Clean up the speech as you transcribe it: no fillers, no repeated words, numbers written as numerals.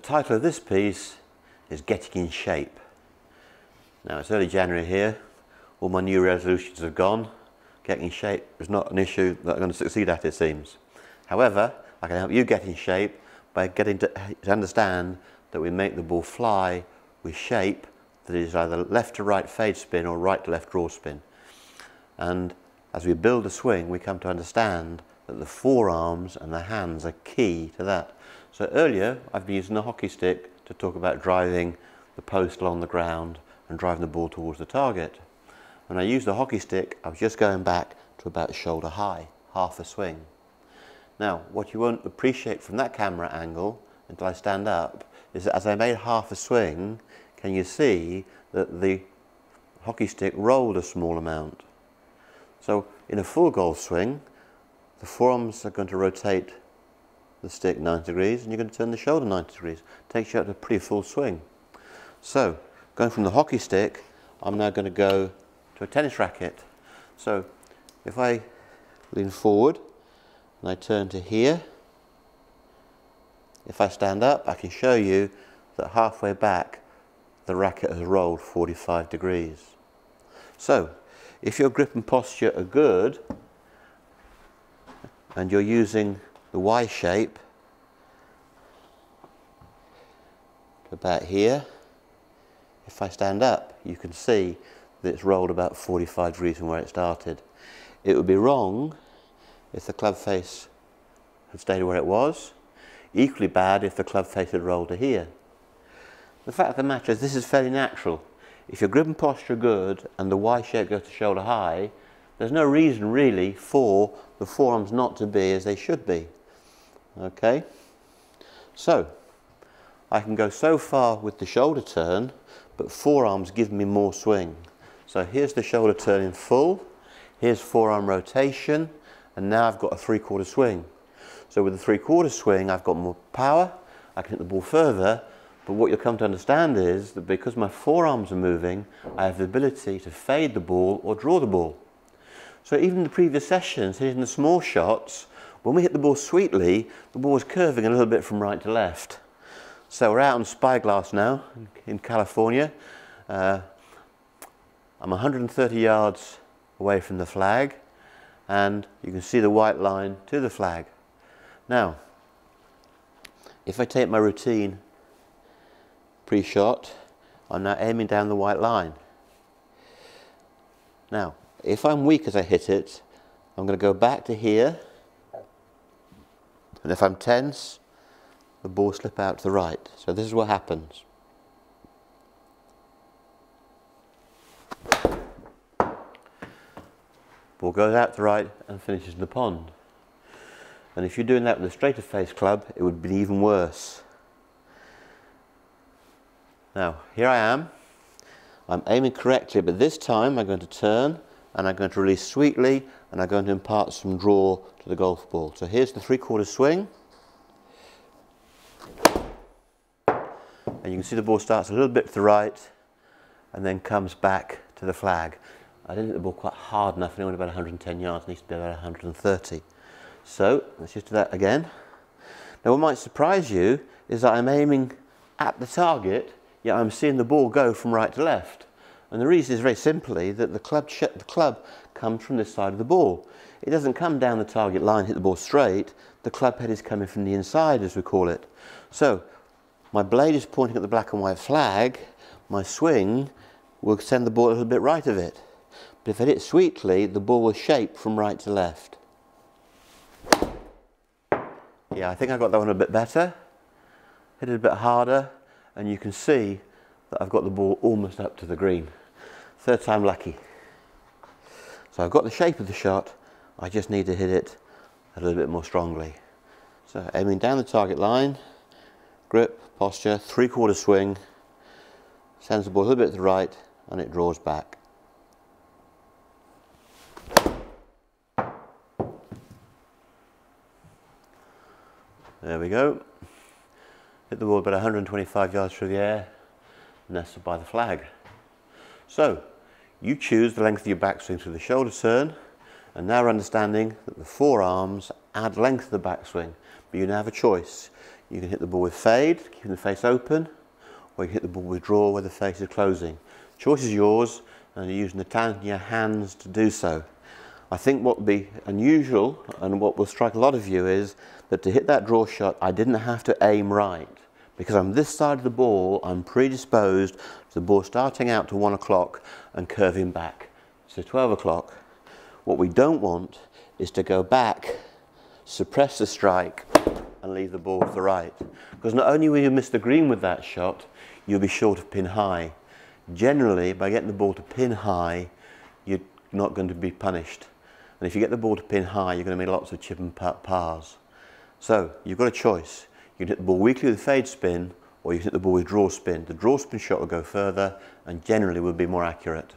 title of this piece is Getting in Shape. Now it's early January here, all my new resolutions have gone. Getting in shape is not an issue that I'm going to succeed at, it seems. However, I can help you get in shape by getting to understand that we make the ball fly with shape that is either left to right fade spin or right to left draw spin. And as we build a swing, we come to understand that the forearms and the hands are key to that. So earlier, I've been using the hockey stick to talk about driving the post along the ground and driving the ball towards the target. When I used the hockey stick, I was just going back to about shoulder high, half a swing. Now, what you won't appreciate from that camera angle until I stand up is that as I made half a swing, can you see that the hockey stick rolled a small amount? So in a full golf swing, the forearms are going to rotate the stick 90 degrees and you're going to turn the shoulder 90 degrees. Takes you out to a pretty full swing. So going from the hockey stick, I'm now going to go to a tennis racket. So if I lean forward and I turn to here, if I stand up, I can show you that halfway back the racket has rolled 45 degrees. So if your grip and posture are good and you're using the Y shape to about here, if I stand up, you can see that it's rolled about 45 degrees from where it started. It would be wrong if the club face had stayed where it was. Equally bad if the club face had rolled to here. The fact of the matter is this is fairly natural. If your grip and posture are good and the Y shape goes to shoulder high, there's no reason really for the forearms not to be as they should be. Okay? So, I can go so far with the shoulder turn, but forearms give me more swing. So here's the shoulder turn in full, here's forearm rotation, and now I've got a 3/4 swing. So with the 3/4 swing, I've got more power, I can hit the ball further, but what you'll come to understand is that because my forearms are moving, I have the ability to fade the ball or draw the ball. So even in the previous sessions, hitting the small shots, when we hit the ball sweetly, the ball was curving a little bit from right to left. So we're out on Spyglass now in California. I'm 130 yards away from the flag and you can see the white line to the flag. Now, if I take my routine pre-shot, I'm now aiming down the white line. Now, if I'm weak as I hit it, I'm going to go back to here, and if I'm tense, the ball will slip out to the right. So this is what happens. Ball goes out to the right and finishes in the pond. And if you're doing that with a straighter face club, it would be even worse. Now, here I am. I'm aiming correctly, but this time I'm going to turn and I'm going to release sweetly and I'm going to impart some draw to the golf ball. So here's the 3/4 swing. And you can see the ball starts a little bit to the right and then comes back to the flag. I didn't hit the ball quite hard enough, and only about 110 yards, it needs to be about 130. So let's just do that again. Now what might surprise you is that I'm aiming at the target, yet I'm seeing the ball go from right to left. And the reason is very simply that the club comes from this side of the ball. It doesn't come down the target line, hit the ball straight. The club head is coming from the inside, as we call it. So my blade is pointing at the black and white flag. My swing will send the ball a little bit right of it. But if I hit it sweetly, the ball will shape from right to left. Yeah, I think I got that one a bit better. Hit it a bit harder, and you can see that I've got the ball almost up to the green. Third time lucky. So I've got the shape of the shot, I just need to hit it a little bit more strongly. So aiming down the target line, grip, posture, 3/4 swing, sends the ball a little bit to the right and it draws back. There we go. Hit the ball about 125 yards through the air, nestled by the flag. So, you choose the length of your backswing through the shoulder turn, and now we're understanding that the forearms add length to the backswing, but you now have a choice. You can hit the ball with fade, keeping the face open, or you can hit the ball with draw where the face is closing. Choice is yours, and you're using the talent in your hands to do so. I think what would be unusual, and what will strike a lot of you, is that to hit that draw shot, I didn't have to aim right. Because on this side of the ball, I'm predisposed to the ball starting out to 1 o'clock and curving back. So 12 o'clock. What we don't want is to go back, suppress the strike, and leave the ball to the right. Because not only will you miss the green with that shot, you'll be short of pin high. Generally, by getting the ball to pin high, you're not going to be punished. And if you get the ball to pin high, you're going to make lots of chip and putt pars. So you've got a choice. You can hit the ball weakly with fade spin, or you can hit the ball with draw spin. The draw spin shot will go further and generally will be more accurate.